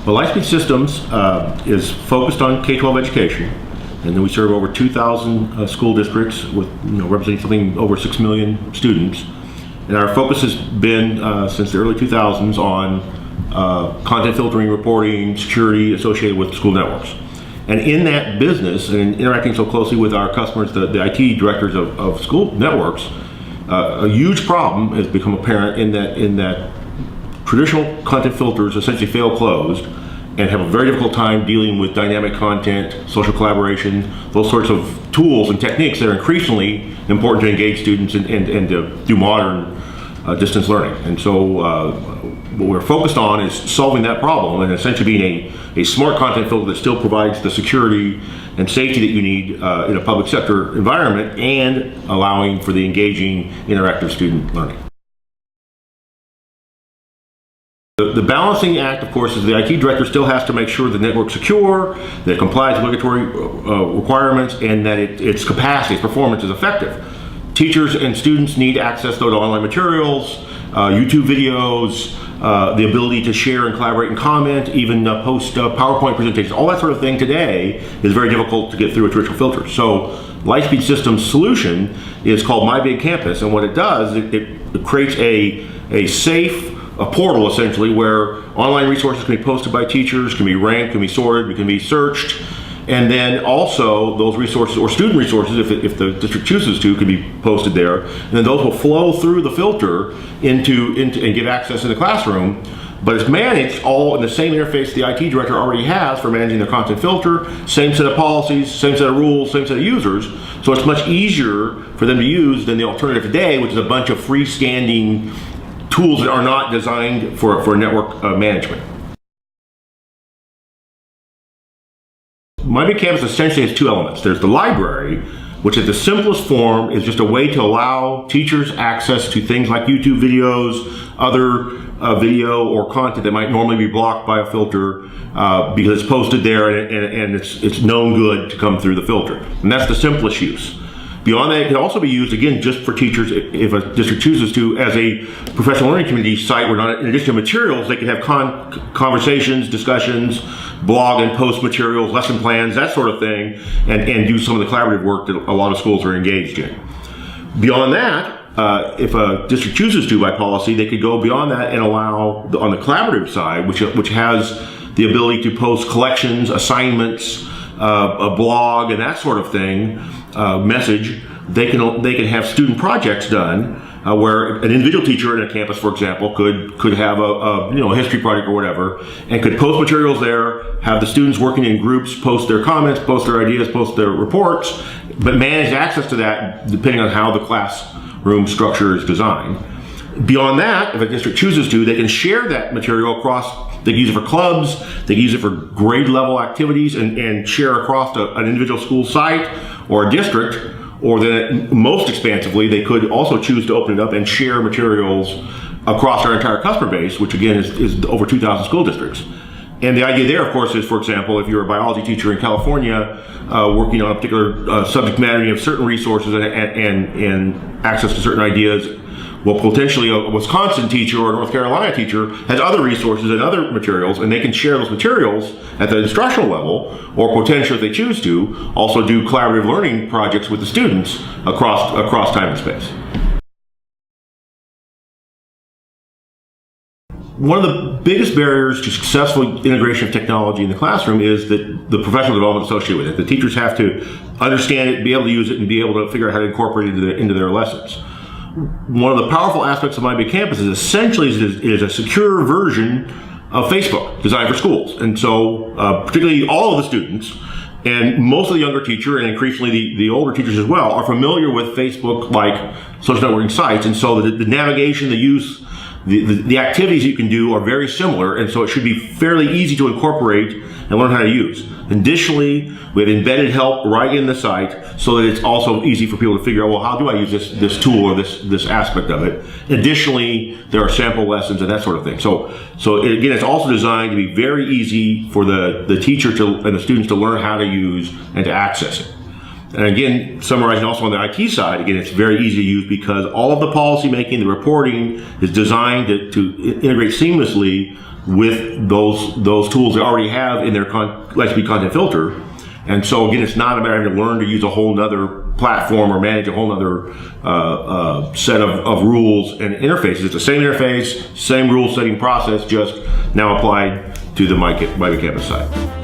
Well, Lightspeed Systems is focused on K-12 education, and then we serve over 2,000 school districts with representing something over 6 million students. And our focus has been since the early 2000s on content filtering, reporting, security associated with school networks. And in that business, and interacting so closely with our customers, the IT directors of school networks, a huge problem has become apparent in that traditional content filters essentially fail closed and have a very difficult time dealing with dynamic content, social collaboration, those sorts of tools and techniques that are increasingly important to engage students and to do modern distance learning. And so what we're focused on is solving that problem and essentially being a smart content filter that still provides the security and safety that you need in a public sector environment and allowing for the engaging, interactive student learning. The balancing act, of course, is the IT director still has to make sure the network's secure, that it complies with regulatory requirements, and that its capacity, its performance is effective. Teachers and students need access to online materials, YouTube videos, the ability to share and collaborate and comment, even post PowerPoint presentations. All that sort of thing today is very difficult to get through a traditional filter. So Lightspeed Systems' solution is called My Big Campus, and what it does, it creates a safe portal essentially where online resources can be posted by teachers, can be ranked, can be sorted, can be searched, and then also those resources or student resources, if the district chooses to, can be posted there, and then those will flow through the filter into and give access in the classroom. But it's managed all in the same interface the IT director already has for managing their content filter, same set of policies, same set of rules, same set of users, so it's much easier for them to use than the alternative today, which is a bunch of freestanding tools that are not designed for network management. My Big Campus essentially has two elements. There's the library, which at the simplest form is just a way to allow teachers access to things like YouTube videos, other video or content that might normally be blocked by a filter because it's posted there and it's known good to come through the filter. And that's the simplest use. Beyond that, it can also be used, again, just for teachers if a district chooses to, as a professional learning community site where, in addition to materials, they can have conversations, discussions, blog and post materials, lesson plans, that sort of thing, and do some of the collaborative work that a lot of schools are engaged in. Beyond that, if a district chooses to by policy, they could go beyond that and allow, on the collaborative side, which has the ability to post collections, assignments, a blog, and that sort of thing, message, they can have student projects done where an individual teacher in a campus, for example, could have a history project or whatever, and could post materials there, have the students working in groups post their comments, post their ideas, post their reports, but manage access to that depending on how the classroom structure is designed. Beyond that, if a district chooses to, they can share that material across. They can use it for clubs, they can use it for grade level activities and share across an individual school site or a district, or then most expansively, they could also choose to open it up and share materials across our entire customer base, which again is over 2,000 school districts. And the idea there, of course, is, for example, if you're a biology teacher in California working on a particular subject matter, you have certain resources and access to certain ideas. Well, potentially a Wisconsin teacher or a North Carolina teacher has other resources and other materials, and they can share those materials at the instructional level, or potentially, if they choose to, also do collaborative learning projects with the students across time and space. One of the biggest barriers to successful integration of technology in the classroom is that the professional development associated with it. The teachers have to understand it, be able to use it, and be able to figure out how to incorporate it into their lessons. One of the powerful aspects of My Big Campus is essentially it is a secure version of Facebook designed for schools. And so particularly all of the students and most of the younger teacher and increasingly the older teachers as well are familiar with Facebook-like social networking sites. And so the navigation, the use, the activities you can do are very similar, and so it should be fairly easy to incorporate and learn how to use. Additionally, we have embedded help right in the site so that it's also easy for people to figure out, well, how do I use this tool or this aspect of it? Additionally, there are sample lessons and that sort of thing. So again, it's also designed to be very easy for the teacher and the students to learn how to use and to access it. And again, summarizing also on the IT side, again, it's very easy to use because all of the policy making, the reporting is designed to integrate seamlessly with those tools they already have in their Lightspeed content filter. And so again, it's not a matter of having to learn to use a whole nother platform or manage a whole nother set of rules and interfaces. It's the same interface, same rule setting process, just now applied to the My Campus side.